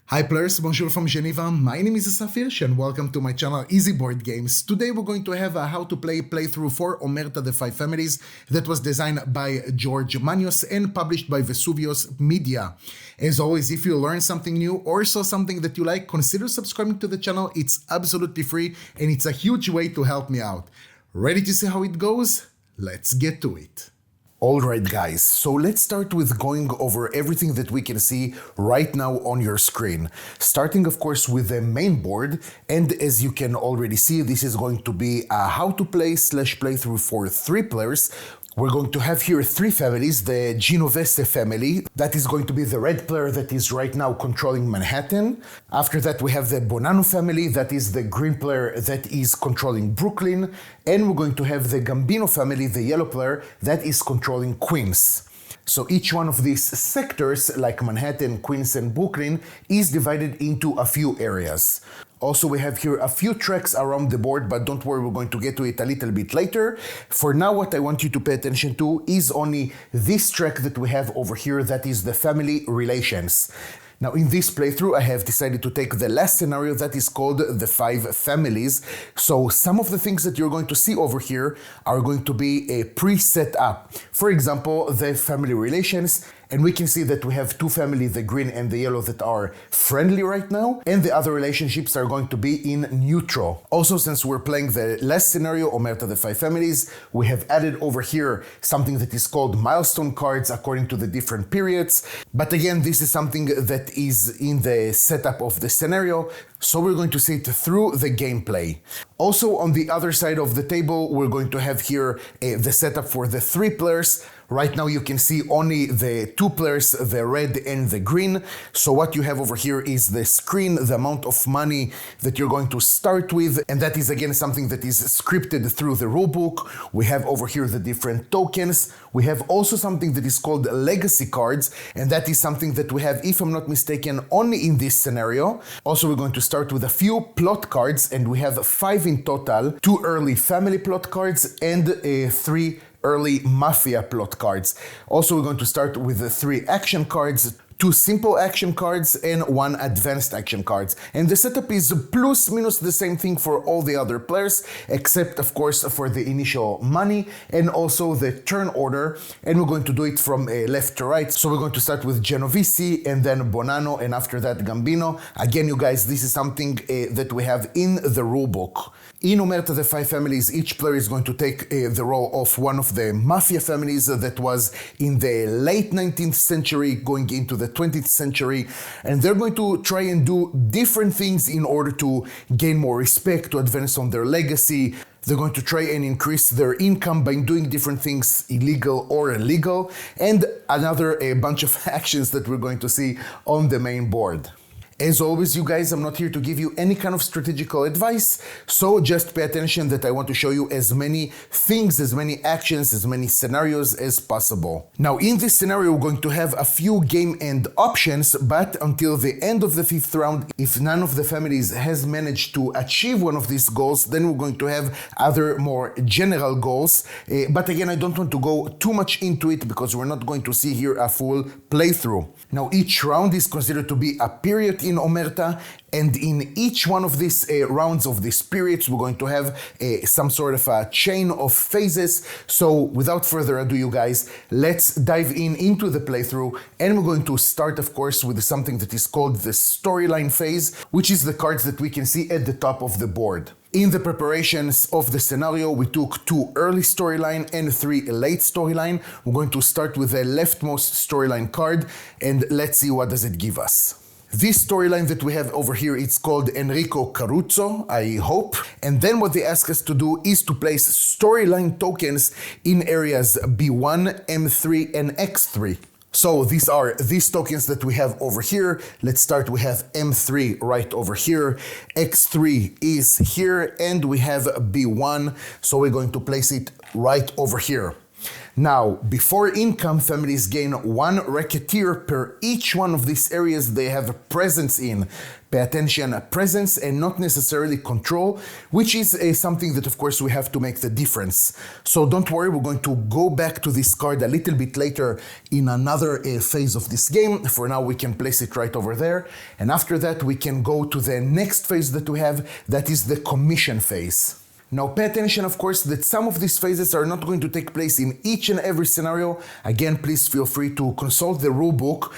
Hi players, bonjour from Geneva. My name is Asaf and welcome to my channel Easy Board Games. Today we're going to have a how to play playthrough for Omerta the Five Families that was designed by George Manios and published by Vesuvius Media. As always, if you learned something new or saw something that you like, consider subscribing to the channel. It's absolutely free and it's a huge way to help me out. Ready to see how it goes? Let's get to it. Alright guys, so let's start with going over everything that we can see right now on your screen. Starting of course with the main board, and as you can already see, this is going to be a how to play / playthrough for 3 players. We're going to have here 3 families, the Genovese family, that is going to be the red player that is right now controlling Manhattan. After that we have the Bonanno family, that is the green player that is controlling Brooklyn. And we're going to have the Gambino family, the yellow player, that is controlling Queens. So each one of these sectors, like Manhattan, Queens, and Brooklyn, is divided into a few areas. Also, we have here a few tracks around the board, but don't worry, we're going to get to it a little bit later. For now, what I want you to pay attention to is only this track that we have over here, that is the family relations. Now, in this playthrough, I have decided to take the last scenario that is called the 5 families. So some of the things that you're going to see over here are going to be a pre-set up. For example, the family relations. And we can see that we have 2 families, the green and the yellow, that are friendly right now. And the other relationships are going to be in neutral. Also, since we're playing the last scenario, Omerta the Five Families, we have added over here something that is called milestone cards according to the different periods. But again, this is something that is in the setup of the scenario. So we're going to see it through the gameplay. Also, on the other side of the table, we're going to have here the setup for the 3 players. Right now you can see only the 2 players, the red and the green. So what you have over here is the screen, the amount of money that you're going to start with. And that is again something that is scripted through the rulebook. We have over here the different tokens. We have also something that is called legacy cards. And that is something that we have, if I'm not mistaken, only in this scenario. Also, we're going to start with a few plot cards, and we have 5 in total, 2 early family plot cards and 3 early mafia plot cards. Also, we're going to start with the 3 action cards, 2 simple action cards and 1 advanced action cards. And the setup is plus minus the same thing for all the other players, except of course for the initial money and also the turn order. And we're going to do it from left to right. So we're going to start with Genovese and then Bonanno, and after that Gambino. Again, you guys, this is something that we have in the rulebook. In Omerta the Five Families, each player is going to take the role of one of the mafia families that was in the late 19th century going into the 20th century, and they're going to try and do different things in order to gain more respect, to advance on their legacy. They're going to try and increase their income by doing different things, illegal or illegal, and another bunch of actions that we're going to see on the main board. As always, you guys, I'm not here to give you any kind of strategical advice, so just pay attention that I want to show you as many things, as many actions, as many scenarios as possible. Now, in this scenario, we're going to have a few game end options, but until the end of the 5th round, if none of the families has managed to achieve one of these goals, then we're going to have other more general goals. But again, I don't want to go too much into it because we're not going to see here a full playthrough. Now, each round is considered to be a period in Omerta, and in each one of these rounds of these periods, we're going to have some sort of a chain of phases. So without further ado, you guys, let's dive into the playthrough, and we're going to start, of course, with something that is called the storyline phase, which is the cards that we can see at the top of the board. In the preparations of the scenario, we took 2 early storyline and 3 late storyline. We're going to start with the leftmost storyline card, and let's see what does it give us. This storyline that we have over here, it's called Enrico Caruso, I hope. And then what they ask us to do is to place storyline tokens in areas B1, M3, and X3. So these are these tokens that we have over here. Let's start, we have M3 right over here, X3 is here, and we have B1, so we're going to place it right over here. Now, before income, families gain 1 racketeer per each one of these areas they have a presence in. Pay attention, presence and not necessarily control, which is something that of course we have to make the difference. So don't worry, we're going to go back to this card a little bit later in another phase of this game. For now, we can place it right over there. And after that, we can go to the next phase that we have, that is the commission phase. Now pay attention, of course, that some of these phases are not going to take place in each and every scenario. Again, please feel free to consult the rulebook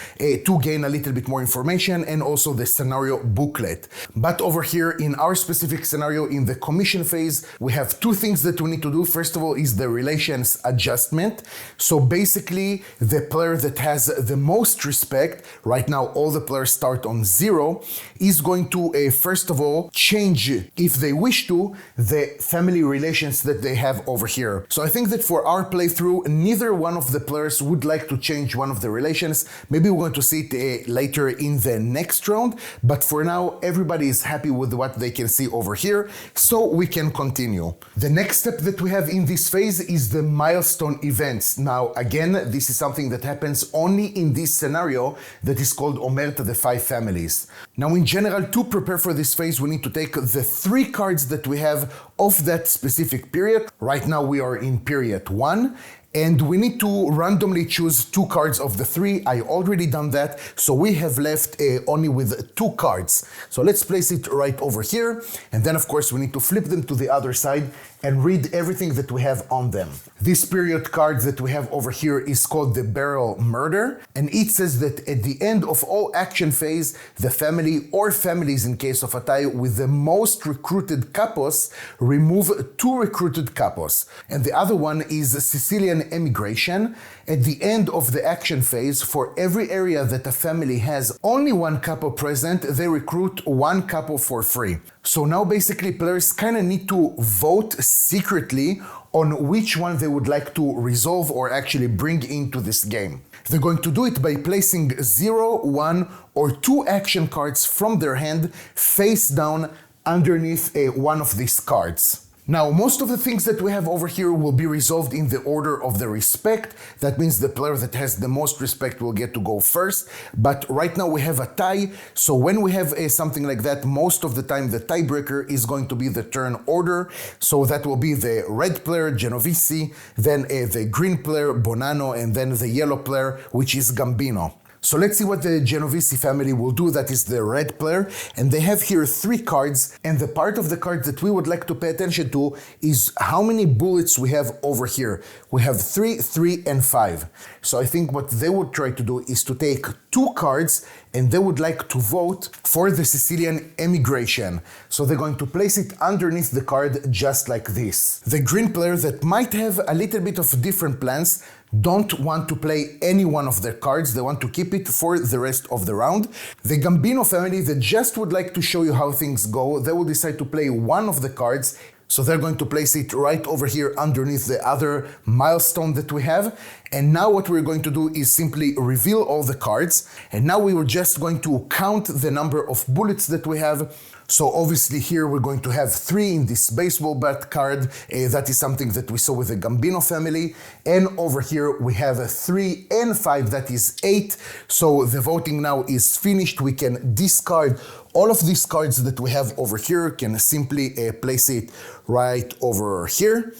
to gain a little bit more information, and also the scenario booklet. But over here in our specific scenario, in the commission phase, we have 2 things that we need to do. First of all is the relations adjustment. So basically, the player that has the most respect, right now all the players start on 0, is going to first of all change, if they wish to, the family relations that they have over here. So I think that for our playthrough, neither one of the players would like to change one of the relations. Maybe we're going to see it later in the next round, but for now, everybody is happy with what they can see over here, so we can continue. The next step that we have in this phase is the milestone events. Now, again, this is something that happens only in this scenario that is called Omerta the Five Families. Now, in general, to prepare for this phase, we need to take the 3 cards that we have of that specific period. Right now we are in period 1, and we need to randomly choose 2 cards of the 3. I already done that, so we have left only with 2 cards. So let's place it right over here, and then of course we need to flip them to the other side and read everything that we have on them. This period card that we have over here is called the Barrel Murder, and it says that at the end of all action phase, the family or families in case of a tie with the most recruited capos remove 2 recruited capos. And the other one is Sicilian emigration. At the end of the action phase, for every area that a family has only 1 capo present, they recruit 1 capo for free. So now basically players kind of need to vote secretly on which one they would like to resolve or actually bring into this game. They're going to do it by placing 0, 1, or 2 action cards from their hand face down underneath one of these cards. Now, most of the things that we have over here will be resolved in the order of the respect. That means the player that has the most respect will get to go first. But right now we have a tie, so when we have something like that, most of the time the tiebreaker is going to be the turn order. So that will be the red player, Genovese, then the green player, Bonanno, and then the yellow player, which is Gambino. So let's see what the Genovese family will do. That is the red player, and they have here 3 cards, and the part of the card that we would like to pay attention to is how many bullets we have over here. We have 3, 3, and 5. So I think what they would try to do is to take 2 cards, and they would like to vote for the Sicilian emigration. So they're going to place it underneath the card just like this. The green player that might have a little bit of different plans don't want to play any one of their cards. They want to keep it for the rest of the round. The Gambino family that just would like to show you how things go, they will decide to play one of the cards. So they're going to place it right over here underneath the other milestone that we have. And now what we're going to do is simply reveal all the cards. And now we were just going to count the number of bullets that we have. So obviously here we're going to have 3 in this baseball bat card. That is something that we saw with the Gambino family. And over here we have 3 and 5, that is 8. So the voting now is finished. We can discard all of these cards that we have over here, can simply place it right over here.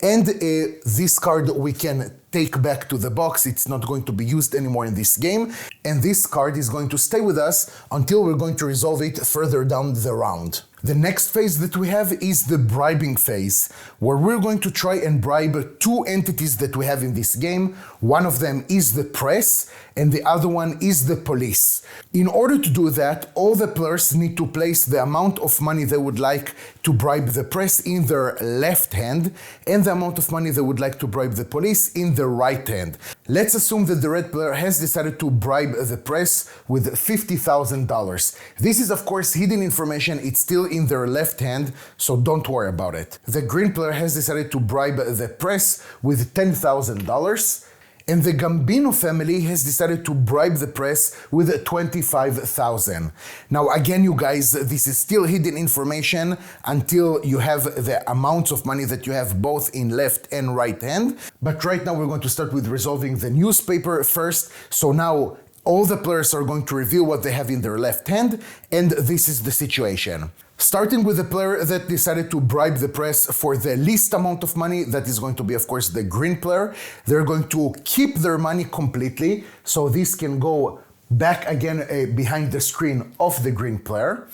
And this card we can take back to the box. It's not going to be used anymore in this game. And this card is going to stay with us until we're going to resolve it further down the round. The next phase that we have is the bribing phase, where we're going to try and bribe 2 entities that we have in this game. One of them is the press, and the other one is the police. In order to do that, all the players need to place the amount of money they would like to bribe the press in their left hand, and the amount of money they would like to bribe the police in the right hand. Let's assume that the red player has decided to bribe the press with $50,000. This is of course hidden information. It's still in their left hand, so don't worry about it. The green player has decided to bribe the press with $10,000. And the Gambino family has decided to bribe the press with 25,000. Now, again, you guys, this is still hidden information until you have the amounts of money that you have both in left and right hand. But right now, we're going to start with resolving the newspaper first. So now, all the players are going to reveal what they have in their left hand, and this is the situation. Starting with the player that decided to bribe the press for the least amount of money, that is going to be, of course, the green player. They're going to keep their money completely, so this can go back again behind the screen of the green player.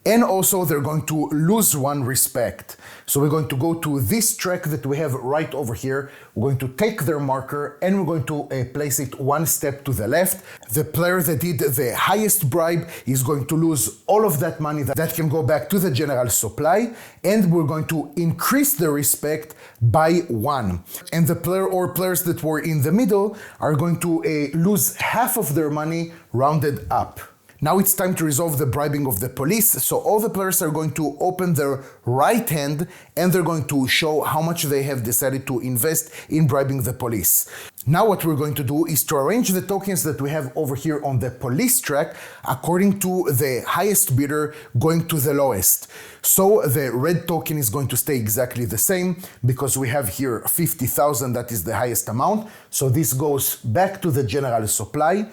And also they're going to lose one respect. So we're going to go to this track that we have right over here. We're going to take their marker and we're going to place it one step to the left. The player that did the highest bribe is going to lose all of that money that can go back to the general supply, and we're going to increase the respect by 1. And the player or players that were in the middle are going to lose half of their money rounded up. Now it's time to resolve the bribing of the police, so all the players are going to open their right hand and they're going to show how much they have decided to invest in bribing the police. Now what we're going to do is to arrange the tokens that we have over here on the police track according to the highest bidder going to the lowest. So the red token is going to stay exactly the same because we have here 50,000, that is the highest amount. So this goes back to the general supply.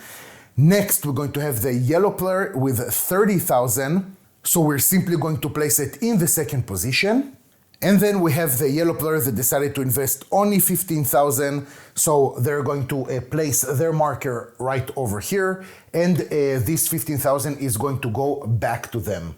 Next, we're going to have the yellow player with 30,000. So we're simply going to place it in the second position. And then we have the yellow player that decided to invest only 15,000. So they're going to place their marker right over here. And this 15,000 is going to go back to them.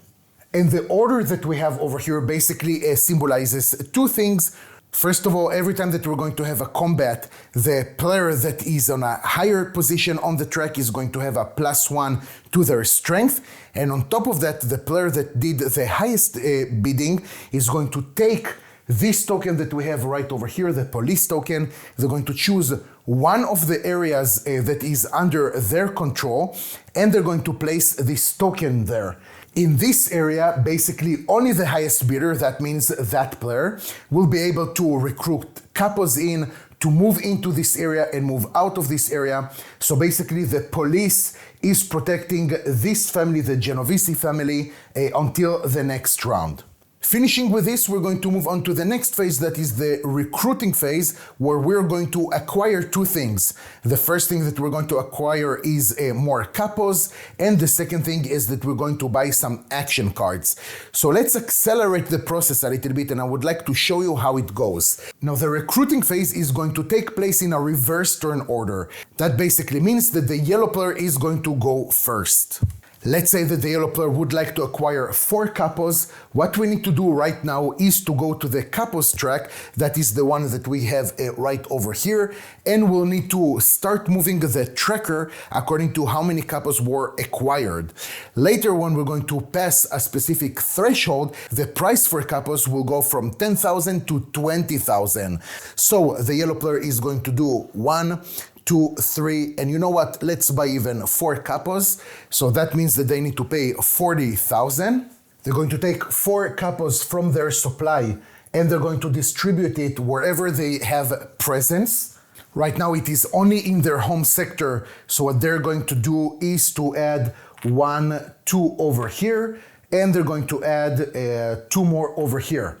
And the order that we have over here basically symbolizes two things. First of all, every time that we're going to have a combat, the player that is on a higher position on the track is going to have a +1 to their strength. And on top of that, the player that did the highest bidding is going to take this token that we have right over here, the police token. They're going to choose one of the areas that is under their control, and they're going to place this token there. In this area, basically only the highest bidder, that means that player, will be able to recruit capos in, to move into this area and move out of this area. So basically the police is protecting this family, the Genovese family, until the next round. Finishing with this, we're going to move on to the next phase, that is the recruiting phase, where we're going to acquire two things. The first thing that we're going to acquire is more capos, and the second thing is that we're going to buy some action cards. So let's accelerate the process a little bit, and I would like to show you how it goes. Now, the recruiting phase is going to take place in a reverse turn order. That basically means that the yellow player is going to go first. Let's say that the yellow player would like to acquire 4 capos. What we need to do right now is to go to the capos track, that is the one that we have right over here, and we'll need to start moving the tracker according to how many capos were acquired. Later, when we're going to pass a specific threshold, the price for capos will go from 10,000 to 20,000. So the yellow player is going to do 1, 2, 3, and you know what? Let's buy even 4 capos. So that means that they need to pay 40,000. They're going to take 4 capos from their supply and they're going to distribute it wherever they have presence. Right now it is only in their home sector. So what they're going to do is to add 1, 2 over here, and they're going to add 2 more over here.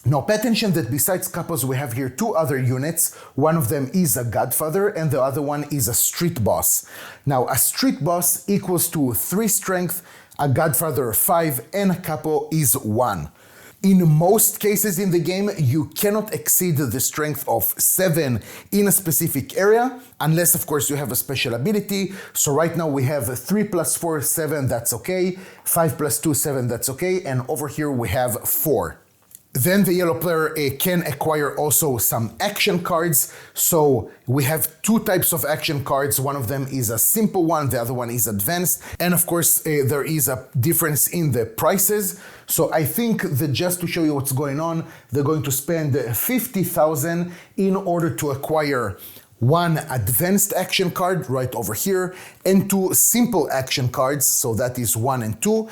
Now pay attention that besides capos we have here 2 other units. One of them is a Godfather and the other one is a Street Boss. Now a Street Boss equals to 3 strength, a Godfather 5, and a capo is 1. In most cases in the game, you cannot exceed the strength of 7 in a specific area, unless of course you have a special ability. So right now we have 3 plus 4, 7, that's okay, 5 plus 2, 7, that's okay, and over here we have 4. Then the yellow player can acquire also some action cards. So we have 2 types of action cards. One of them is a simple one, the other one is advanced. And of course, there is a difference in the prices. So I think that just to show you what's going on, they're going to spend 50,000 in order to acquire one advanced action card right over here, and two simple action cards, so that is 1 and 2.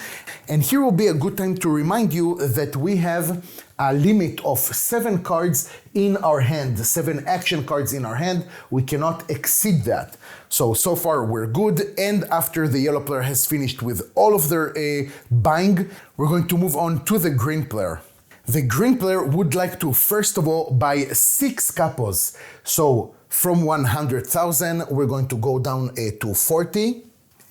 And here will be a good time to remind you that we have a limit of 7 cards in our hand, 7 action cards in our hand. We cannot exceed that. So far we're good, and after the yellow player has finished with all of their buying, we're going to move on to the green player. The green player would like to first of all buy 6 capos. So from 100,000, we're going to go down to 40.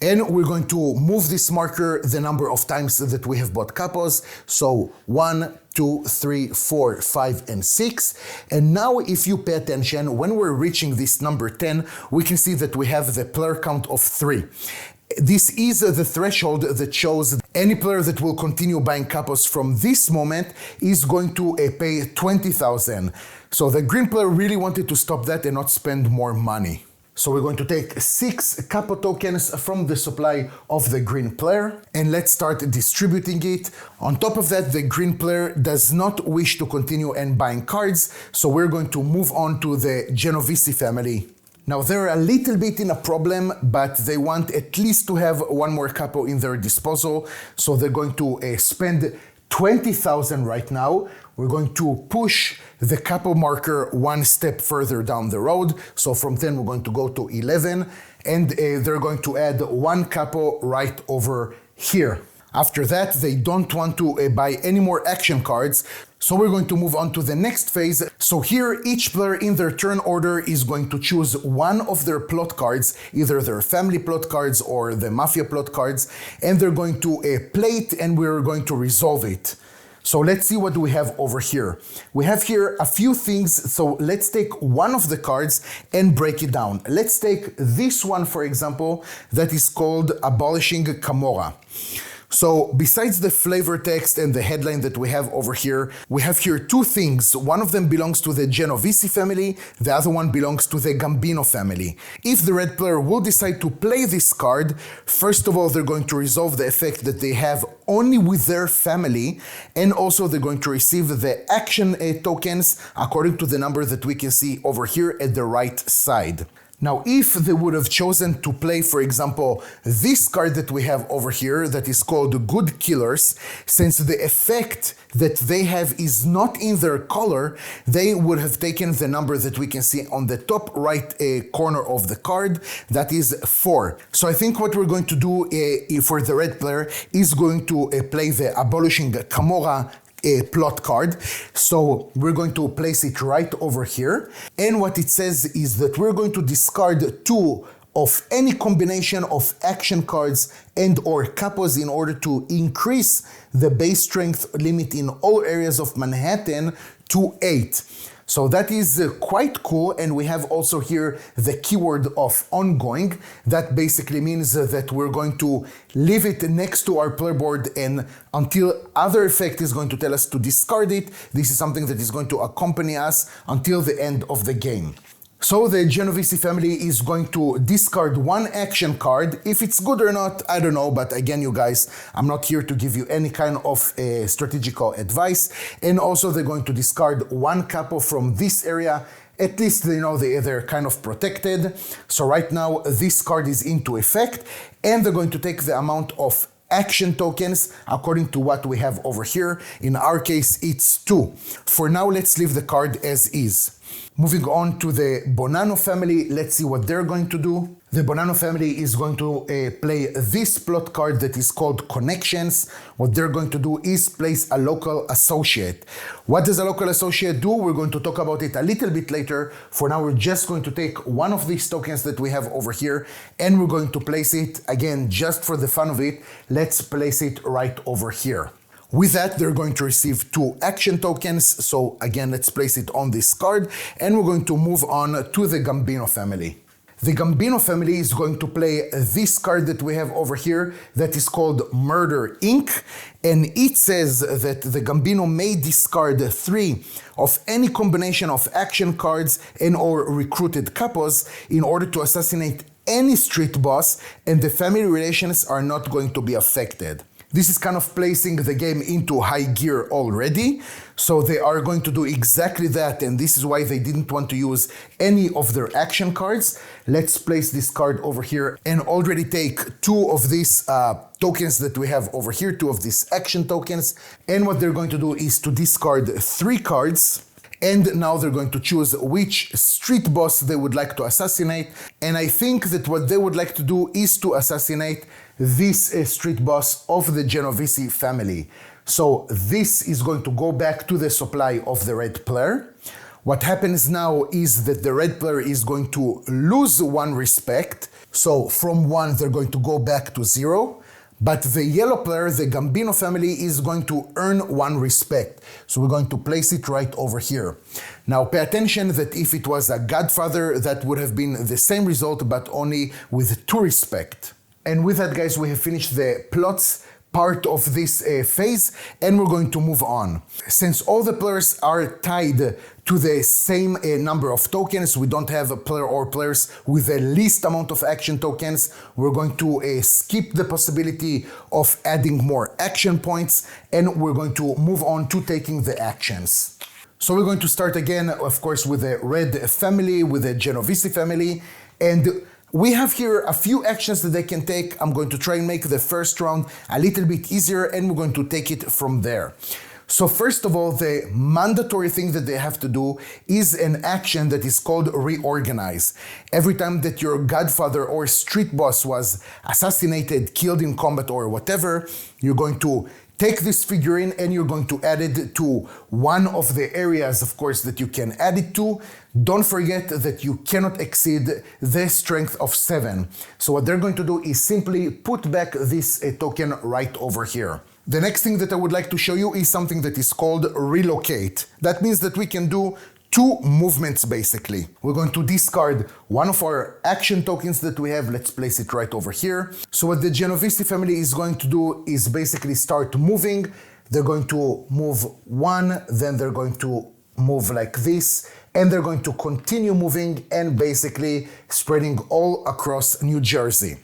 And we're going to move this marker the number of times that we have bought capos. So 1, 2, 3, 4, 5, and 6. And now if you pay attention, when we're reaching this number 10, we can see that we have the player count of 3. This is the threshold that shows any player that will continue buying capos from this moment is going to pay 20,000. So the green player really wanted to stop that and not spend more money. So we're going to take 6 capo tokens from the supply of the green player, and let's start distributing it. On top of that, the green player does not wish to continue and buying cards, so we're going to move on to the Genovese family. Now they're a little bit in a problem, but they want at least to have one more capo in their disposal, so they're going to spend 20,000 right now. We're going to push the capo marker one step further down the road. So from 10, we're going to go to 11, and they're going to add 1 capo right over here. After that, they don't want to buy any more action cards. So we're going to move on to the next phase. So here, each player in their turn order is going to choose one of their plot cards, either their family plot cards or the mafia plot cards, and they're going to play it, and we're going to resolve it. So let's see what we have over here. We have here a few things, so let's take one of the cards and break it down. Let's take this one, for example, that is called Abolishing Camorra. So besides the flavor text and the headline that we have over here, we have here 2 things. One of them belongs to the Genovese family, the other one belongs to the Gambino family. If the red player will decide to play this card, first of all, they're going to resolve the effect that they have only with their family, and also they're going to receive the action tokens according to the number that we can see over here at the right side. Now, if they would have chosen to play, for example, this card that we have over here that is called Good Killers, since the effect that they have is not in their color, they would have taken the number that we can see on the top right corner of the card, that is 4. So I think what we're going to do for the red player is going to play the Abolishing Camorra plot card. So we're going to place it right over here, and what it says is that we're going to discard 2 of any combination of action cards and or capos in order to increase the base strength limit in all areas of Manhattan to 8. So that is quite cool, and we have also here the keyword of ongoing. That basically means that we're going to leave it next to our player board, and until other effect is going to tell us to discard it, this is something that is going to accompany us until the end of the game. So the Genovese family is going to discard 1 action card. If it's good or not, I don't know, but again, you guys, I'm not here to give you any kind of strategical advice. And also they're going to discard 1 capo from this area. At least, you know, they're kind of protected. So right now, this card is into effect, and they're going to take the amount of action tokens according to what we have over here. In our case, it's 2. For now, let's leave the card as is. Moving on to the Bonanno family, let's see what they're going to do. The Bonanno family is going to play this plot card that is called Connections. What they're going to do is place a local associate. What does a local associate do? We're going to talk about it a little bit later. For now, we're just going to take one of these tokens that we have over here, and we're going to place it, again, just for the fun of it, let's place it right over here. With that, they're going to receive 2 action tokens. So again, let's place it on this card, and we're going to move on to the Gambino family. The Gambino family is going to play this card that we have over here that is called Murder Inc. And it says that the Gambino may discard 3 of any combination of action cards and or recruited capos in order to assassinate any street boss, and the family relations are not going to be affected. This is kind of placing the game into high gear already. So they are going to do exactly that, and this is why they didn't want to use any of their action cards. Let's place this card over here and already take two of these tokens that we have over here, two of these action tokens. And what they're going to do is to discard 3 cards. And now they're going to choose which street boss they would like to assassinate. And I think that what they would like to do is to assassinate this street boss of the Genovese family. So this is going to go back to the supply of the red player. What happens now is that the red player is going to lose 1 respect. So from 1, they're going to go back to 0. But the yellow player, the Gambino family, is going to earn 1 respect. So we're going to place it right over here. Now pay attention that if it was a Godfather, that would have been the same result, but only with 2 respect. And with that, guys, we have finished the plots part of this phase, and we're going to move on. Since all the players are tied to the same number of tokens, we don't have a player or players with the least amount of action tokens. We're going to skip the possibility of adding more action points, and we're going to move on to taking the actions. So we're going to start again, of course, with the red family, with the Genovese family, and we have here a few actions that they can take. I'm going to try and make the first round a little bit easier, and we're going to take it from there. So first of all, the mandatory thing that they have to do is an action that is called Reorganize. Every time that your Godfather or street boss was assassinated, killed in combat, or whatever, you're going to take this figurine and you're going to add it to one of the areas, of course, that you can add it to. Don't forget that you cannot exceed the strength of 7. So what they're going to do is simply put back this token right over here. The next thing that I would like to show you is something that is called Relocate. That means that we can do 2 movements basically. We're going to discard one of our action tokens that we have. Let's place it right over here. So what the Genovese family is going to do is basically start moving. They're going to move 1, then they're going to move like this, and they're going to continue moving and basically spreading all across New Jersey.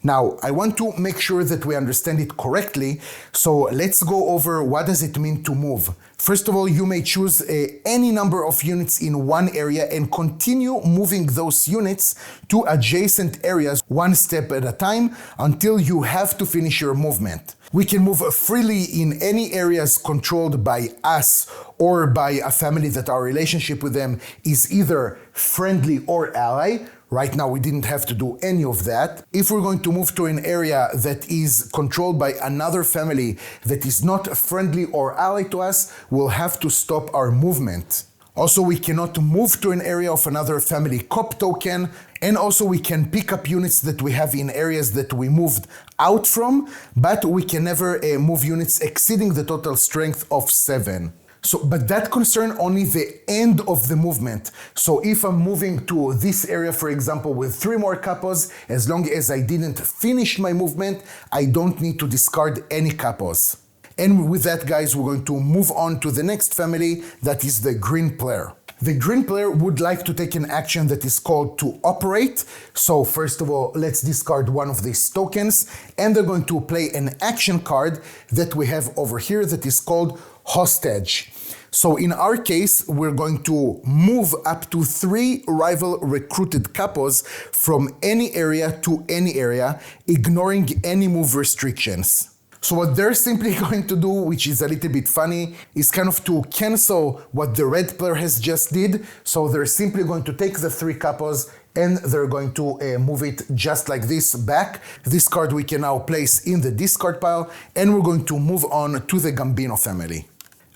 Now, I want to make sure that we understand it correctly, so let's go over what does it mean to move. First of all, you may choose any number of units in one area and continue moving those units to adjacent areas 1 step at a time until you have to finish your movement. We can move freely in any areas controlled by us or by a family that our relationship with them is either friendly or ally. Right now, we didn't have to do any of that. If we're going to move to an area that is controlled by another family that is not friendly or ally to us, we'll have to stop our movement. Also, we cannot move to an area of another family cop token, and also we can pick up units that we have in areas that we moved out from, but we can never move units exceeding the total strength of 7. So, but that concerns only the end of the movement. So if I'm moving to this area, for example, with 3 more capos, as long as I didn't finish my movement, I don't need to discard any capos. And with that, guys, we're going to move on to the next family, that is the green player. The green player would like to take an action that is called to operate. So first of all, let's discard one of these tokens, and they're going to play an action card that we have over here that is called hostage. So in our case, we're going to move up to 3 rival recruited capos from any area to any area, ignoring any move restrictions. So what they're simply going to do, which is a little bit funny, is kind of to cancel what the red player has just did. So they're simply going to take the 3 capos and they're going to move it just like this back. This card we can now place in the discard pile, and we're going to move on to the Gambino family.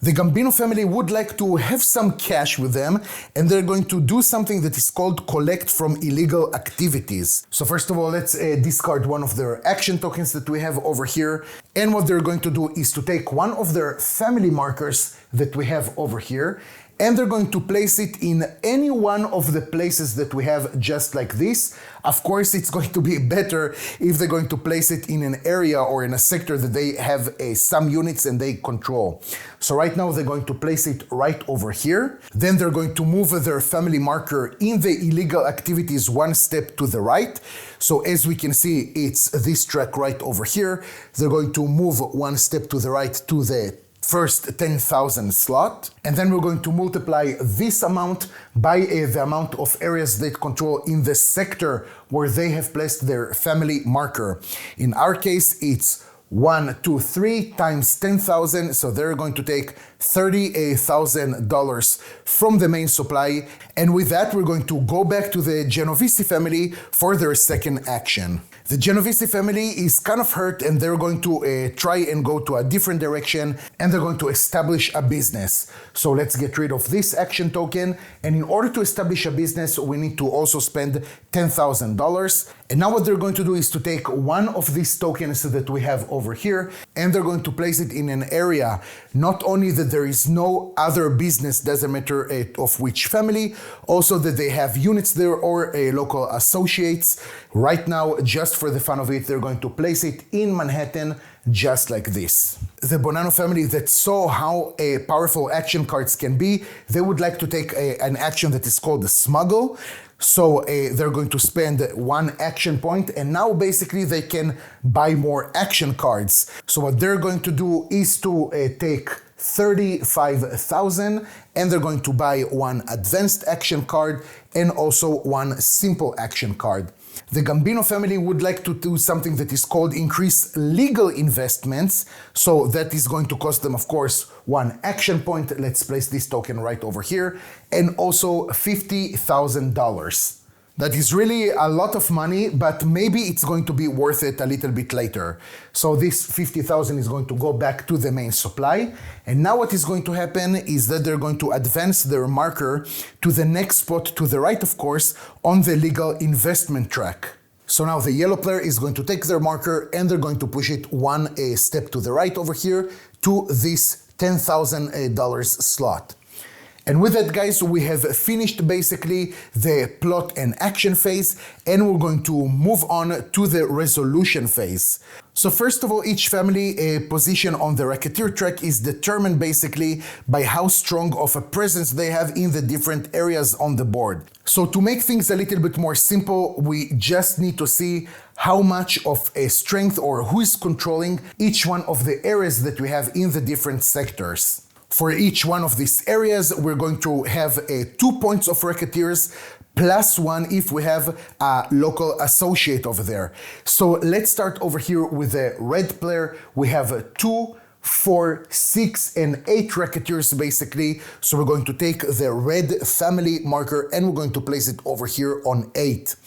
The Gambino family would like to have some cash with them, and they're going to do something that is called collect from illegal activities. So first of all, let's discard one of their action tokens that we have over here. And what they're going to do is to take one of their family markers that we have over here, and they're going to place it in any one of the places that we have just like this. Of course, it's going to be better if they're going to place it in an area or in a sector that they have some units and they control. So right now they're going to place it right over here. Then they're going to move their family marker in the illegal activities one step to the right. So as we can see, it's this track right over here. They're going to move one step to the right to the first 10,000 slot, and then we're going to multiply this amount by the amount of areas they control in the sector where they have placed their family marker. In our case, it's 1, 2, 3 times 10,000, so they're going to take $30,000 from the main supply, and with that we're going to go back to the Genovese family for their second action. The Genovese family is kind of hurt and they're going to try and go to a different direction, and they're going to establish a business. So let's get rid of this action token, and in order to establish a business we need to also spend $10,000. And now what they're going to do is to take one of these tokens that we have over here, and they're going to place it in an area not only that there is no other business, doesn't matter of which family, also that they have units there or local associates. Right now, just for the fun of it, they're going to place it in Manhattan just like this. The Bonanno family that saw how powerful action cards can be, they would like to take an action that is called the Smuggle. So they're going to spend one action point, and now basically they can buy more action cards. So what they're going to do is to take 35,000, and they're going to buy one advanced action card and also one simple action card. The Gambino family would like to do something that is called increase legal investments. So that is going to cost them, of course, one action point. Let's place this token right over here, and also $50,000. That is really a lot of money, but maybe it's going to be worth it a little bit later. So this 50,000 is going to go back to the main supply. And now what is going to happen is that they're going to advance their marker to the next spot to the right, of course, on the legal investment track. So now the yellow player is going to take their marker and they're going to push it one step to the right over here to this $10,000 slot. And with that, guys, we have finished basically the plot and action phase, and we're going to move on to the resolution phase. So first of all, each family position on the racketeer track is determined basically by how strong of a presence they have in the different areas on the board. So to make things a little bit more simple, we just need to see how much of a strength or who is controlling each one of the areas that we have in the different sectors. For each one of these areas, we're going to have 2 points of racketeers plus 1 if we have a local associate over there. So let's start over here with the red player. We have 2, 4, 6, and 8 racketeers basically. So we're going to take the red family marker and we're going to place it over here on 8.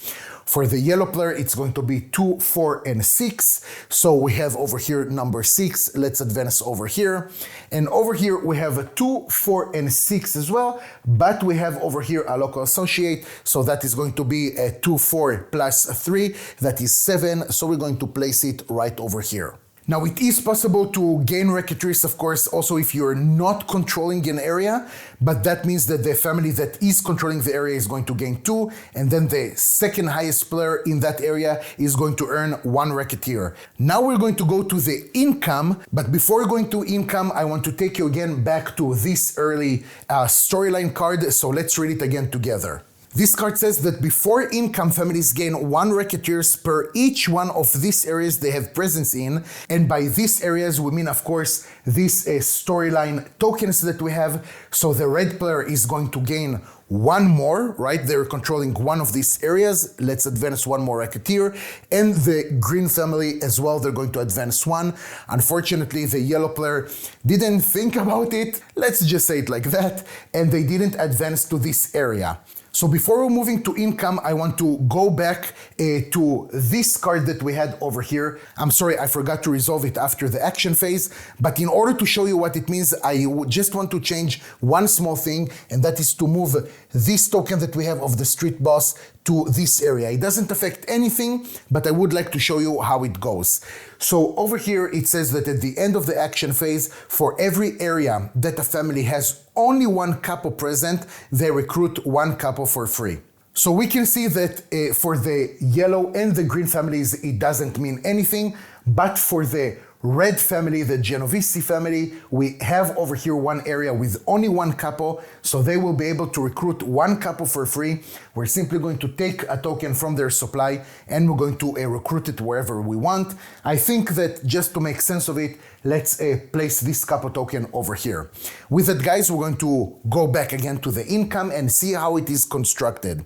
For the yellow player, it's going to be 2, 4, and 6. So we have over here number 6. Let's advance over here. And over here, we have 2, 4, and 6 as well. But we have over here a local associate. So that is going to be a 2, 4 plus 3. That is 7. So we're going to place it right over here. Now, it is possible to gain racketeers, of course, also if you're not controlling an area, but that means that the family that is controlling the area is going to gain 2, and then the second highest player in that area is going to earn 1 racketeer. Now we're going to go to the income, but before going to income, I want to take you again back to this early storyline card, so let's read it again together. This card says that before income, families gain 1 racketeers per each one of these areas they have presence in. And by these areas, we mean, of course, these storyline tokens that we have. So the red player is going to gain 1 more, right? They're controlling one of these areas. Let's advance 1 more racketeer. And the green family as well, they're going to advance 1. Unfortunately, the yellow player didn't think about it. Let's just say it like that. And they didn't advance to this area. So before we're moving to income, I want to go back to this card that we had over here. I'm sorry, I forgot to resolve it after the action phase. But in order to show you what it means, I just want to change one small thing, and that is to move this token that we have of the street boss to this area. It doesn't affect anything, but I would like to show you how it goes. So over here, it says that at the end of the action phase, for every area that a family has only one couple present, they recruit one couple for free. So we can see that for the yellow and the green families, it doesn't mean anything, but for the red family, the Genovese family, we have over here one area with only one couple, so they will be able to recruit one couple for free. We're simply going to take a token from their supply and we're going to recruit it wherever we want. I think that just to make sense of it, let's place this couple token over here. With that, guys, we're going to go back again to the income and see how it is constructed.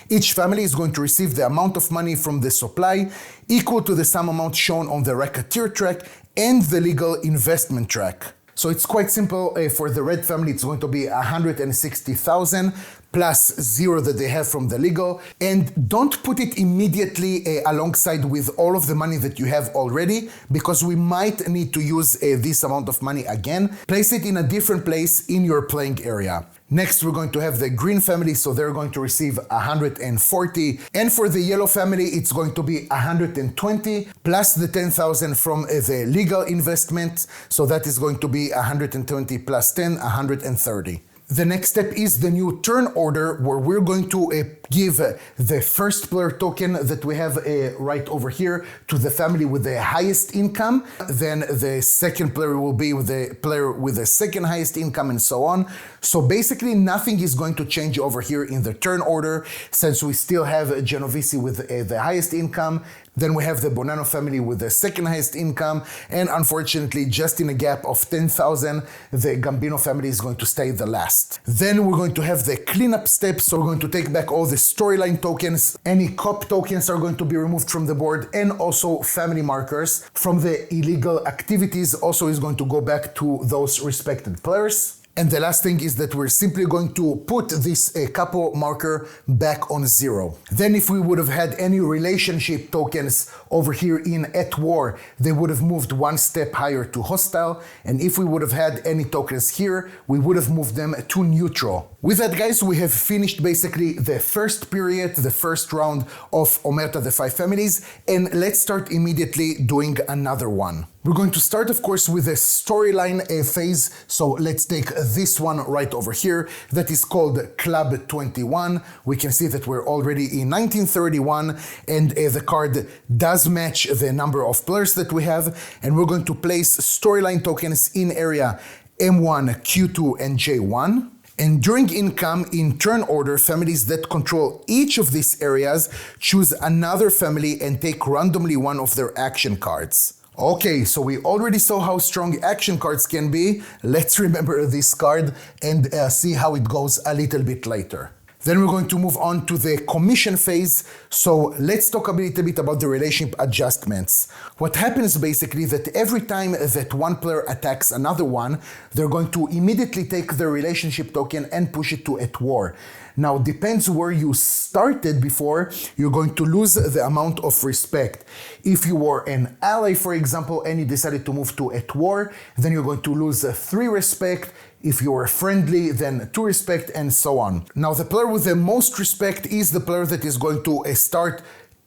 Each family is going to receive the amount of money from the supply equal to the sum amount shown on the racketeer track and the legal investment track. So it's quite simple. For the red family, it's going to be 160,000 plus 0 that they have from the legal. And don't put it immediately alongside with all of the money that you have already, because we might need to use this amount of money again. Place it in a different place in your playing area. Next, we're going to have the green family, so they're going to receive 140. And for the yellow family, it's going to be 120 plus the 10,000 from the legal investment. So that is going to be 120 plus 10, 130. The next step is the new turn order, where we're going to give the first player token that we have right over here to the family with the highest income. Then the second player will be with the player with the second highest income, and so on. So basically nothing is going to change over here in the turn order, since we still have Genovese with the highest income. Then we have the Bonanno family with the second highest income, and unfortunately, just in a gap of 10,000, the Gambino family is going to stay the last. Then we're going to have the cleanup steps, so we're going to take back all the storyline tokens. Any cop tokens are going to be removed from the board, and also family markers from the illegal activities also is going to go back to those respected players. And the last thing is that we're simply going to put this couple marker back on 0. Then if we would have had any relationship tokens over here in at war, they would have moved one step higher to hostile. And if we would have had any tokens here, we would have moved them to neutral. With that, guys, we have finished basically the first period, the first round of Omerta the Five Families, and let's start immediately doing another one. We're going to start, of course, with the storyline phase. So let's take this one right over here that is called Club 21. We can see that we're already in 1931, and the card does match the number of players that we have. And we're going to place storyline tokens in area M1, Q2, and J1. And during income, in turn order, families that control each of these areas choose another family and take randomly one of their action cards. Okay, so we already saw how strong action cards can be. Let's remember this card and see how it goes a little bit later. Then we're going to move on to the commission phase. So let's talk a little bit about the relationship adjustments. What happens basically that every time that one player attacks another one, they're going to immediately take the relationship token and push it to at war. Now, depends where you started before, you're going to lose the amount of respect. If you were an ally, for example, and you decided to move to at war, then you're going to lose 3 respect. If you were friendly, then 2 respect, and so on. Now, the player with the most respect is the player that is going to start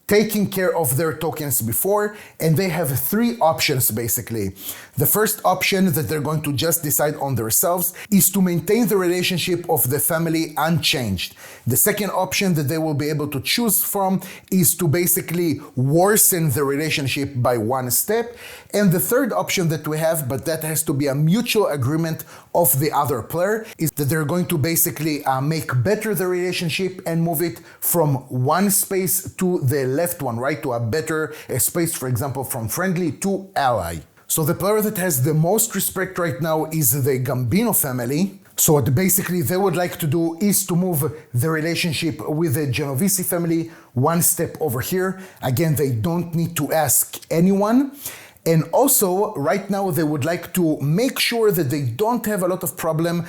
taking care of their tokens before, and they have 3 options basically. The first option that they're going to just decide on themselves is to maintain the relationship of the family unchanged. The second option that they will be able to choose from is to basically worsen the relationship by 1 step. And the third option that we have, but that has to be a mutual agreement of the other player, is that they're going to basically make better the relationship and move it from 1 space to the left one, right? To a better space, for example, from friendly to ally. So the player that has the most respect right now is the Gambino family. So what basically they would like to do is to move the relationship with the Genovese family 1 step over here. Again, they don't need to ask anyone. And also, right now, they would like to make sure that they don't have a lot of problem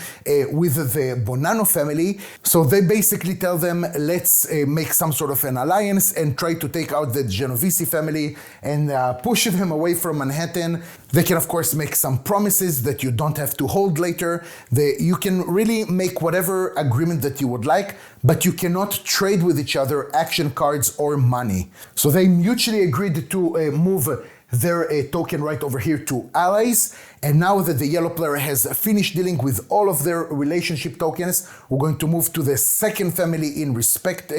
with the Bonanno family. So they basically tell them, let's make some sort of an alliance and try to take out the Genovese family and push them away from Manhattan. They can, of course, make some promises that you don't have to hold later. You can really make whatever agreement that you would like, but you cannot trade with each other action cards or money. So they mutually agreed to move their token right over here to allies. And now that the yellow player has finished dealing with all of their relationship tokens, we're going to move to the second family in respect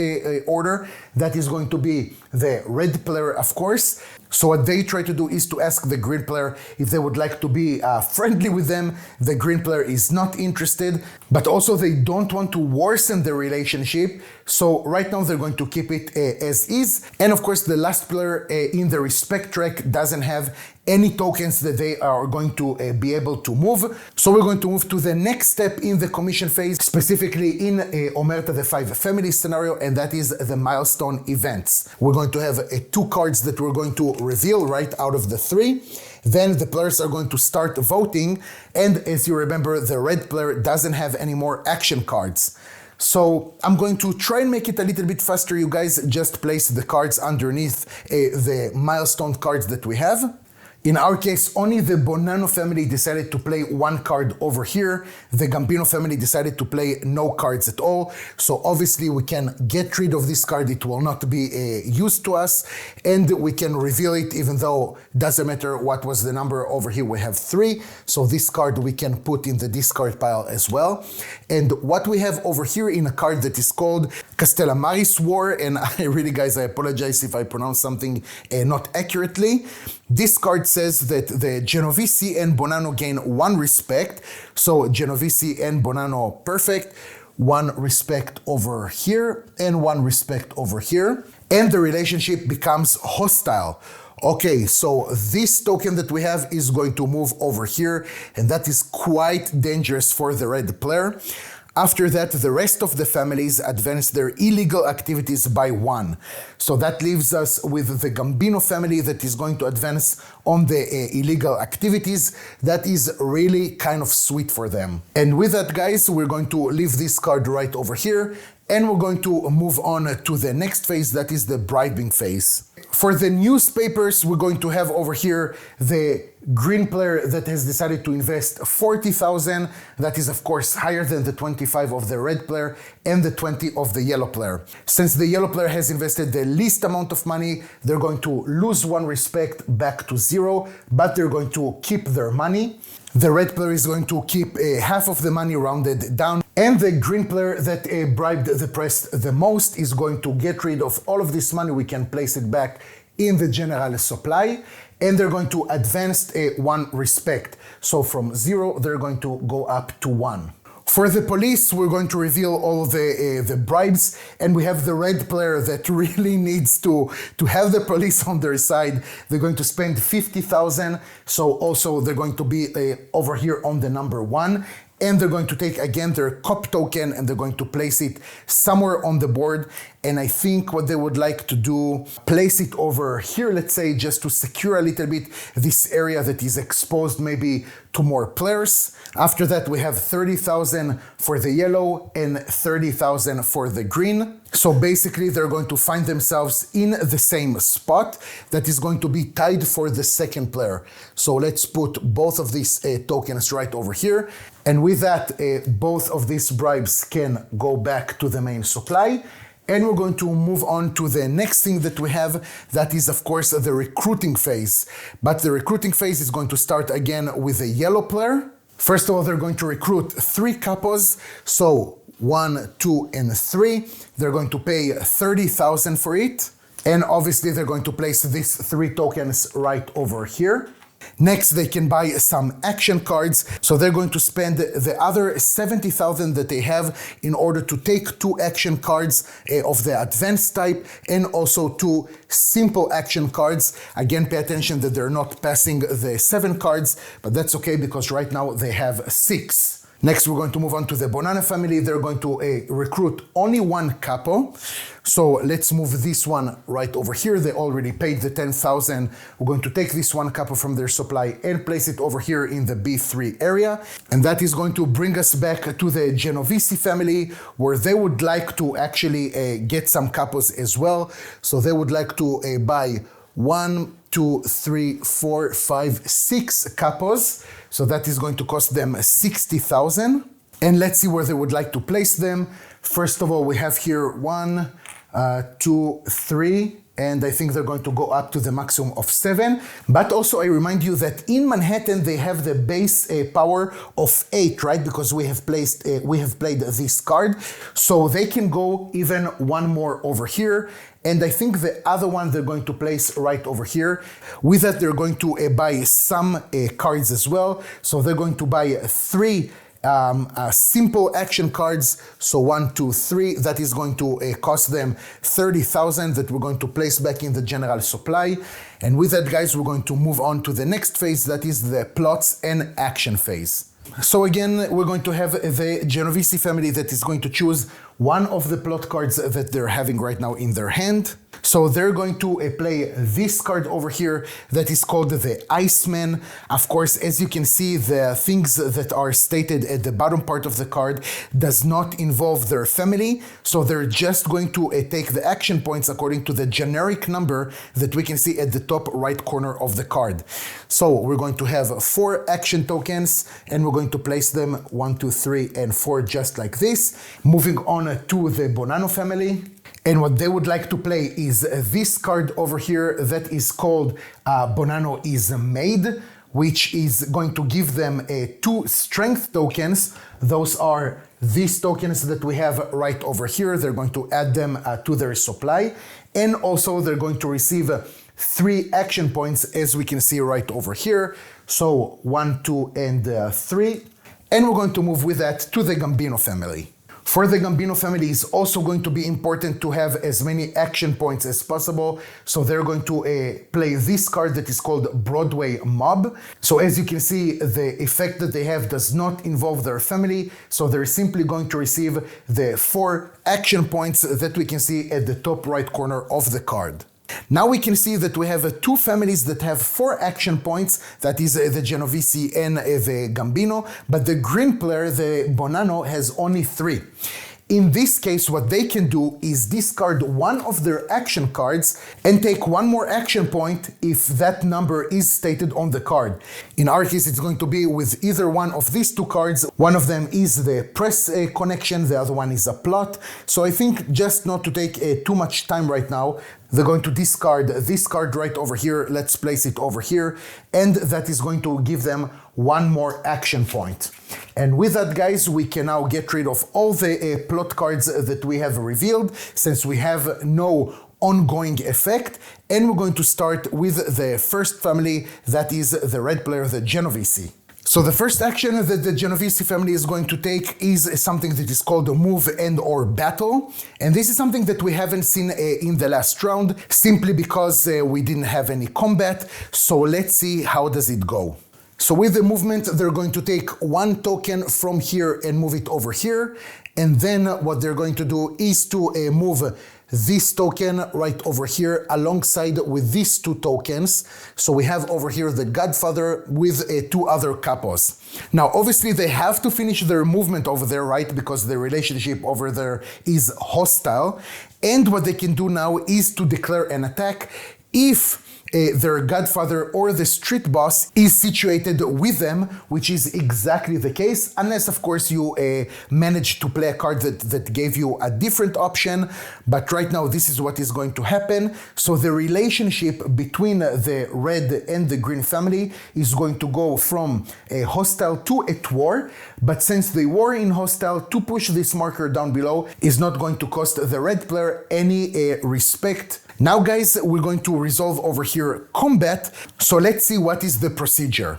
order. That is going to be the red player, of course. So what they try to do is to ask the green player if they would like to be friendly with them. The green player is not interested, but also they don't want to worsen the relationship. So right now they're going to keep it as is. And of course, the last player in the respect track doesn't have any tokens that they are going to be able to move. So we're going to move to the next step in the commission phase, specifically in Omerta the Five Families scenario, and that is the Milestone Events. We're going to have 2 cards that we're going to reveal right out of the 3. Then the players are going to start voting, and as you remember, the red player doesn't have any more action cards. So I'm going to try and make it a little bit faster. You guys just place the cards underneath the milestone cards that we have. In our case, only the Bonanno family decided to play 1 card over here. The Gambino family decided to play no cards at all. So obviously we can get rid of this card. It will not be used to us. And we can reveal it even though it doesn't matter what was the number over here. We have 3. So this card we can put in the discard pile as well. And what we have over here in a card that is called Castellammaris War. And I really, guys, I apologize if I pronounce something not accurately. This card says that the Genovese and Bonanno gain 1 respect. So Genovese and Bonanno perfect. 1 respect over here and 1 respect over here. And the relationship becomes hostile. Okay, so this token that we have is going to move over here, and that is quite dangerous for the red player. After that, the rest of the families advance their illegal activities by 1. So that leaves us with the Gambino family that is going to advance on the illegal activities. That is really kind of sweet for them. And with that, guys, we're going to leave this card right over here, and we're going to move on to the next phase, that is the bribing phase. For the newspapers, we're going to have over here the green player that has decided to invest 40,000. That is, of course, higher than the 25 of the red player and the 20 of the yellow player. Since the yellow player has invested the least amount of money, they're going to lose 1 respect back to 0, but they're going to keep their money. The red player is going to keep half of the money rounded down. And the green player that bribed the press the most is going to get rid of all of this money. We can place it back in the general supply. And they're going to advance 1 respect. So from 0, they're going to go up to 1. For the police, we're going to reveal all the bribes, and we have the red player that really needs to have the police on their side. They're going to spend 50,000, so also they're going to be over here on the number 1. And they're going to take again their cop token and they're going to place it somewhere on the board. And I think what they would like to do, place it over here, let's say, just to secure a little bit this area that is exposed maybe to more players. After that, we have 30,000 for the yellow and 30,000 for the green. So basically, they're going to find themselves in the same spot that is going to be tied for the second player. So let's put both of these tokens right over here. And with that, both of these bribes can go back to the main supply. And we're going to move on to the next thing that we have. That is, of course, the recruiting phase. But the recruiting phase is going to start again with a yellow player. First of all, they're going to recruit 3 capos. So 1, 2, and 3. They're going to pay 30,000 for it. And obviously, they're going to place these 3 tokens right over here. Next, they can buy some action cards. So they're going to spend the other 70,000 that they have in order to take 2 action cards of the advanced type and also 2 simple action cards. Again, pay attention that they're not passing the 7 cards, but that's okay because right now they have 6. Next, we're going to move on to the Banana family. They're going to recruit only one capo. So let's move this one right over here. They already paid the 10,000. We're going to take this one capo from their supply and place it over here in the B3 area. And that is going to bring us back to the Genovese family, where they would like to actually get some capos as well. So they would like to buy 1, 2, 3, 4, 5, 6 capos. So that is going to cost them 60,000. And let's see where they would like to place them. First of all, we have here 1, 2, 3, and I think they're going to go up to the maximum of 7. But also I remind you that in Manhattan they have the base power of 8, right? Because we have played this card, so they can go even one more over here. And I think the other one they're going to place right over here. With that, they're going to buy some cards as well. So they're going to buy 3 simple action cards. So 1, 2, 3, that is going to cost them 30,000 that we're going to place back in the general supply. And with that, guys, we're going to move on to the next phase, that is the plots and action phase. So again, we're going to have the Genovese family that is going to choose one of the plot cards that they're having right now in their hand. So they're going to play this card over here that is called the Iceman. Of course, as you can see, the things that are stated at the bottom part of the card does not involve their family. So they're just going to take the action points according to the generic number that we can see at the top right corner of the card. So we're going to have 4 action tokens and we're going to place them 1, 2, 3, and 4 just like this. Moving on to the Bonanno family. And what they would like to play is this card over here that is called Bonanno is Made, which is going to give them 2 strength tokens. Those are these tokens that we have right over here. They're going to add them to their supply. And also they're going to receive 3 action points, as we can see right over here. So 1, 2, and 3. And we're going to move with that to the Gambino family. For the Gambino family, it's also going to be important to have as many action points as possible. So they're going to play this card that is called Broadway Mob. So as you can see, the effect that they have does not involve their family. So they're simply going to receive the 4 action points that we can see at the top right corner of the card. Now we can see that we have 2 families that have 4 action points, that is the Genovese and the Gambino, but the green player, the Bonanno, has only 3. In this case, what they can do is discard one of their action cards and take 1 more action point if that number is stated on the card. In our case, it's going to be with either one of these 2 cards. One of them is the press connection, the other one is a plot. So I think just not to take too much time right now, they're going to discard this card right over here. Let's place it over here. And that is going to give them 1 more action point. And with that, guys, we can now get rid of all the plot cards that we have revealed, since we have no ongoing effect. And we're going to start with the first family, that is the red player, the Genovese. So the first action that the Genovese family is going to take is something that is called a move and or battle. And this is something that we haven't seen in the last round, simply because we didn't have any combat. So let's see how does it go. So with the movement, they're going to take 1 token from here and move it over here. And then what they're going to do is to move this token right over here alongside with these 2 tokens. So we have over here the Godfather with 2 other capos. Now, obviously they have to finish their movement over there, right? Because the relationship over there is hostile. And what they can do now is to declare an attack if their Godfather or the street boss is situated with them, which is exactly the case, unless of course you manage to play a card that gave you a different option. But right now this is what is going to happen. So the relationship between the red and the green family is going to go from a hostile to at war. But since they were in hostile, to push this marker down below is not going to cost the red player any respect. Now, guys, we're going to resolve over here combat. So let's see what is the procedure.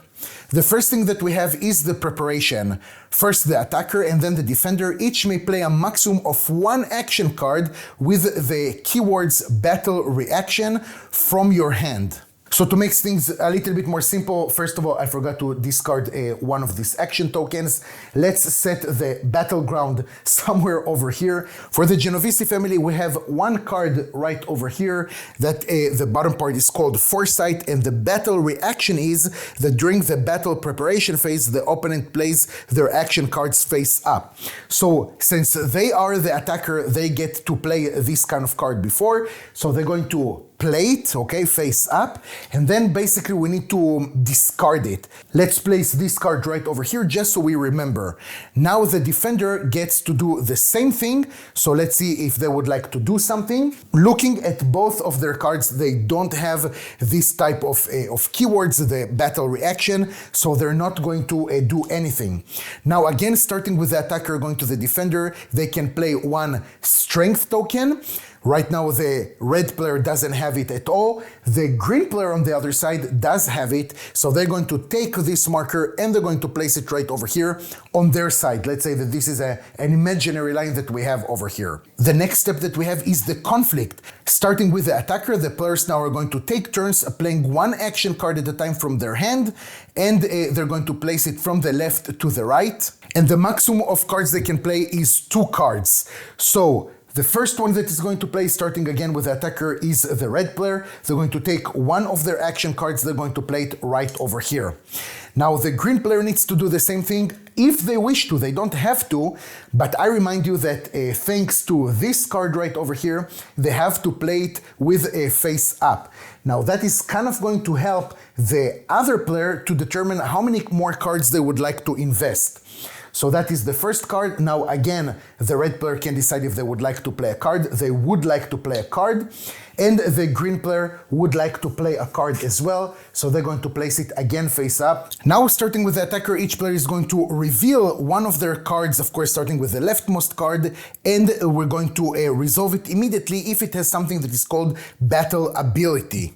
The first thing that we have is the preparation. First, the attacker and then the defender each may play a maximum of 1 action card with the keywords battle reaction from your hand. So So to make things a little bit more simple, first of all, I forgot to discard one of these action tokens. Let's set the battleground somewhere over here. For the Genovese family, we have one card right over here that the bottom part is called Foresight, and the battle reaction is that during the battle preparation phase, the opponent plays their action cards face up. So since they are the attacker, they get to play this kind of card before, so they're going to play it, okay, face up, and then basically we need to discard it. Let's place this card right over here just so we remember. Now the defender gets to do the same thing, so let's see if they would like to do something. Looking at both of their cards, they don't have this type of keywords, the battle reaction, so they're not going to do anything. Now again, starting with the attacker going to the defender, they can play one strength token. Right now, the red player doesn't have it at all. The green player on the other side does have it. So they're going to take this marker and they're going to place it right over here on their side. Let's say that this is an imaginary line that we have over here. The next step that we have is the conflict. Starting with the attacker, the players now are going to take turns playing one action card at a time from their hand, and they're going to place it from the left to the right. And the maximum of cards they can play is 2 cards. So the first one that is going to play, starting again with the attacker, is the red player. They're going to take one of their action cards, they're going to play it right over here. Now the green player needs to do the same thing if they wish to. They don't have to, but I remind you that thanks to this card right over here, they have to play it with a face up. Now that is kind of going to help the other player to determine how many more cards they would like to invest. So that is the first card. Now again, the red player can decide if they would like to play a card. They would like to play a card. And the green player would like to play a card as well. So they're going to place it again face up. Now starting with the attacker, each player is going to reveal one of their cards, of course starting with the leftmost card, and we're going to resolve it immediately if it has something that is called battle ability.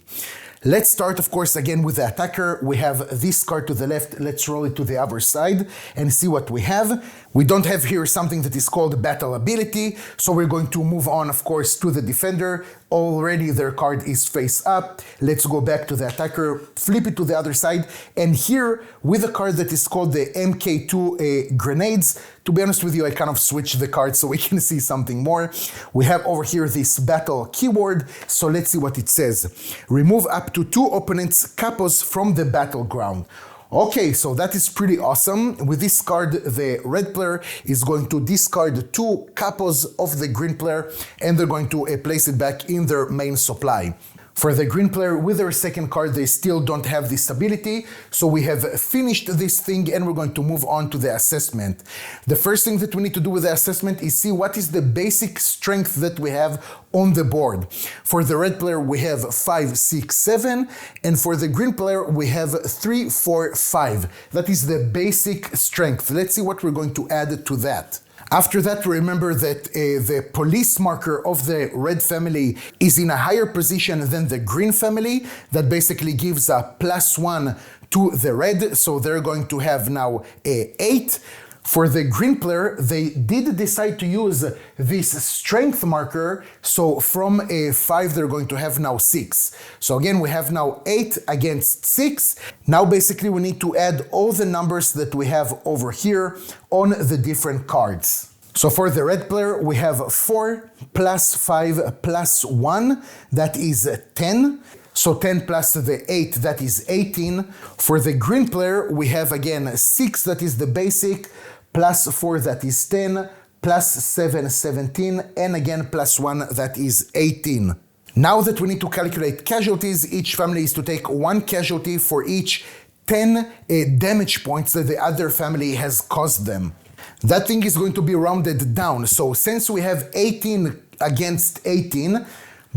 Let's start, of course, again with the attacker. We have this card to the left. Let's roll it to the other side and see what we have. We don't have here something that is called battle ability, so we're going to move on, of course, to the defender. Already their card is face up. Let's go back to the attacker, flip it to the other side, and here with a card that is called the MK2 grenades. To be honest with you, I kind of switched the cards so we can see something more. We have over here this battle keyword, so let's see what it says. Remove up to 2 opponents' capos from the battleground. Okay, so that is pretty awesome. With this card, the red player is going to discard 2 capos of the green player, and they're going to place it back in their main supply. For the green player, with their second card, they still don't have this ability, so we have finished this thing and we're going to move on to the assessment. The first thing that we need to do with the assessment is see what is the basic strength that we have on the board. For the red player, we have 5, 6, 7, and for the green player, we have 3, 4, 5. That is the basic strength. Let's see what we're going to add to that. After that, remember that the police marker of the red family is in a higher position than the green family. That basically gives a +1 to the red, so they're going to have now 8. For the green player, they did decide to use this strength marker, so from a 5 they're going to have now 6. So again, we have now 8 against 6. Now basically we need to add all the numbers that we have over here on the different cards. So for the red player, we have 4 plus 5 plus 1, that is 10. So 10 plus the 8, that is 18. For the green player, we have again 6, that is the basic, plus 4, that is 10, plus 7, 17, and again plus 1, that is 18. Now that we need to calculate casualties, each family is to take 1 casualty for each 10 damage points that the other family has caused them. That thing is going to be rounded down, so since we have 18 against 18,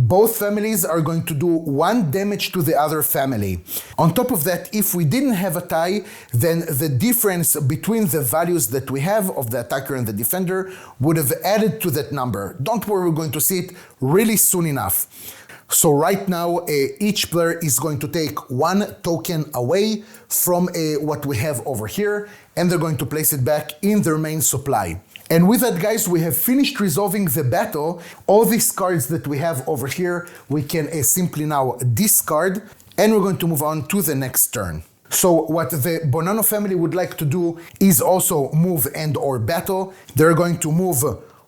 both families are going to do 1 damage to the other family. On top of that, if we didn't have a tie, then the difference between the values that we have of the attacker and the defender would have added to that number. Don't worry, we're going to see it really soon enough. So right now, each player is going to take 1 token away from what we have over here, and they're going to place it back in their main supply. And with that, guys, we have finished resolving the battle. All these cards that we have over here, we can simply now discard. and we're going to move on to the next turn. So what the Bonanno family would like to do is also move and or battle. They're going to move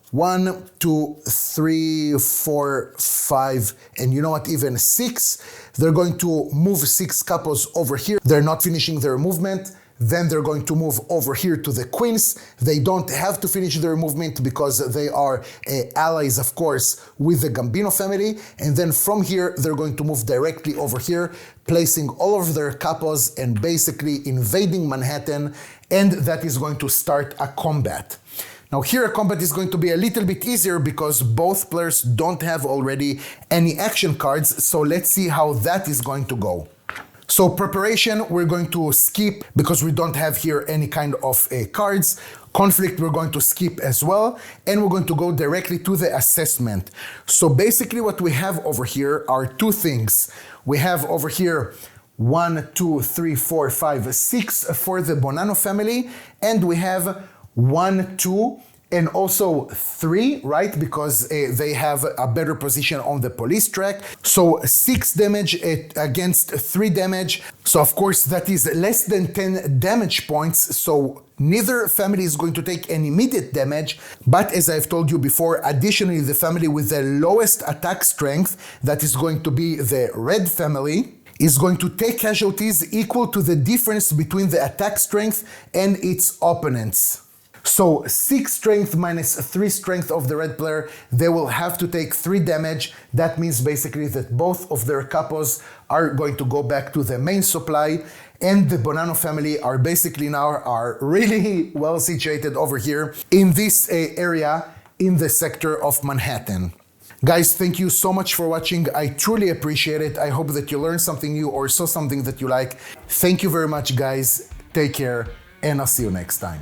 1, 2, 3, 4, 5, and you know what, even 6. They're going to move 6 couples over here. They're not finishing their movement. Then they're going to move over here to the queens. They don't have to finish their movement because they are allies, of course, with the Gambino family. And then from here, they're going to move directly over here, placing all of their couples and basically invading Manhattan. And that is going to start a combat. Now here a combat is going to be a little bit easier because both players don't have already any action cards. So let's see how that is going to go. So preparation, we're going to skip because we don't have here any kind of cards. Conflict, we're going to skip as well. And we're going to go directly to the assessment. So basically what we have over here are 2 things. We have over here 1, 2, 3, 4, 5, 6 for the Bonanno family. And we have 1, 2, and also 3, right? Because they have a better position on the police track. So 6 damage against 3 damage. So of course that is less than 10 damage points. So neither family is going to take any immediate damage. But as I've told you before, additionally, the family with the lowest attack strength, that is going to be the red family, is going to take casualties equal to the difference between the attack strength and its opponents. So 6 strength minus 3 strength of the red player, they will have to take 3 damage. That means basically that both of their couples are going to go back to the main supply, and the Bonanno family are basically now are really well situated over here in this area in the sector of Manhattan. Guys, thank you so much for watching. I truly appreciate it. I hope that you learned something new or saw something that you like. Thank you very much, guys. Take care, and I'll see you next time.